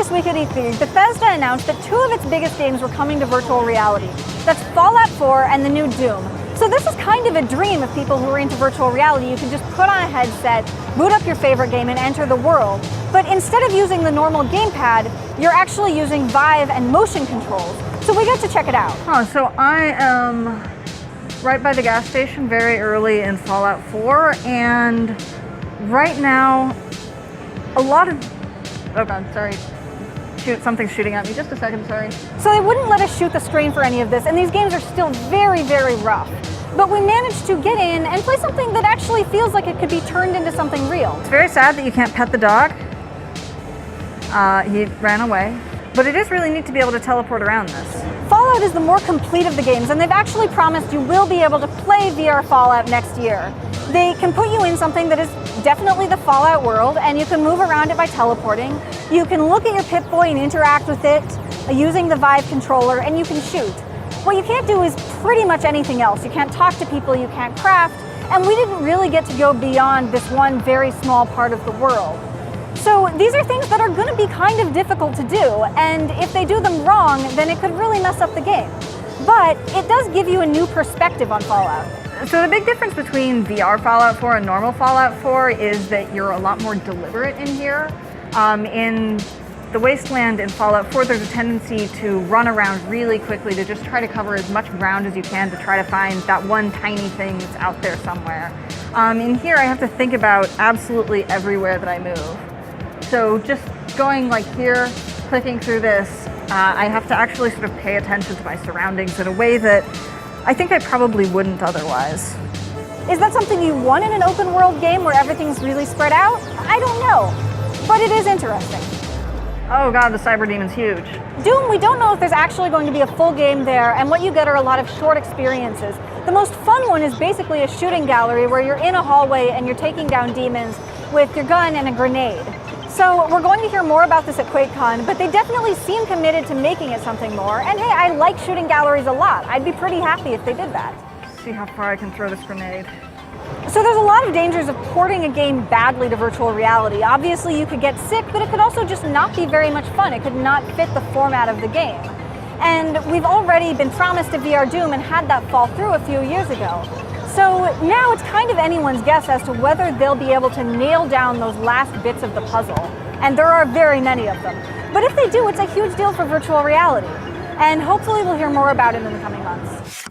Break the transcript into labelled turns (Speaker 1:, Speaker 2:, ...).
Speaker 1: this week at E3, Bethesda announced that two of its biggest games were coming to virtual reality. That's Fallout 4 and the new Doom. So this is kind of a dream of people who are into virtual reality. You can just put on a headset, boot up your favorite game, and enter the world. But instead of using the normal gamepad, you're actually using Vive and motion controls. So we got to check it out.
Speaker 2: So I am right by the gas station very early in Fallout 4, and right now, a lot of... Oh god, sorry. Something's shooting at me. Just a second, sorry.
Speaker 1: So they wouldn't let us shoot the screen for any of this, and these games are still very, very rough. But we managed to get in and play something that actually feels like it could be turned into something real.
Speaker 2: It's very sad that you can't pet the dog. He ran away. But it is really neat to be able to teleport around this.
Speaker 1: Fallout is the more complete of the games, and they've actually promised you will be able to play VR Fallout next year. They can put you in something that is definitely the Fallout world, and you can move around it by teleporting. You can look at your Pip-Boy and interact with it using the Vive controller, and you can shoot. What you can't do is pretty much anything else. You can't talk to people, you can't craft, and we didn't really get to go beyond this one very small part of the world. So these are things that are going to be kind of difficult to do, and if they do them wrong, then it could really mess up the game. But it does give you a new perspective on Fallout.
Speaker 2: So the big difference between VR Fallout 4 and normal Fallout 4 is that you're a lot more deliberate in here. In the Wasteland in Fallout 4, there's a tendency to run around really quickly to just try to cover as much ground as you can to try to find that one tiny thing that's out there somewhere. In here, I have to think about absolutely everywhere that I move. So just going like here, clicking through this, I have to actually sort of pay attention to my surroundings in a way that I think I probably wouldn't otherwise.
Speaker 1: Is that something you want in an open world game where everything's really spread out? I don't know, but it is interesting.
Speaker 2: Oh god, the Cyber Demon's huge.
Speaker 1: Doom, we don't know if there's actually going to be a full game there, and what you get are a lot of short experiences. The most fun one is basically a shooting gallery where you're in a hallway and you're taking down demons with your gun and a grenade. So we're going to hear more about this at QuakeCon, but they definitely seem committed to making it something more. And hey, I like shooting galleries a lot. I'd be pretty happy if they did that.
Speaker 2: See how far I can throw this grenade.
Speaker 1: So there's a lot of dangers of porting a game badly to virtual reality. Obviously you could get sick, but it could also just not be very much fun. It could not fit the format of the game. And we've already been promised a VR Doom and had that fall through a few years ago. So now it's kind of anyone's guess as to whether they'll be able to nail down those last bits of the puzzle. And there are very many of them. But if they do, it's a huge deal for virtual reality. And hopefully we'll hear more about it in the coming months.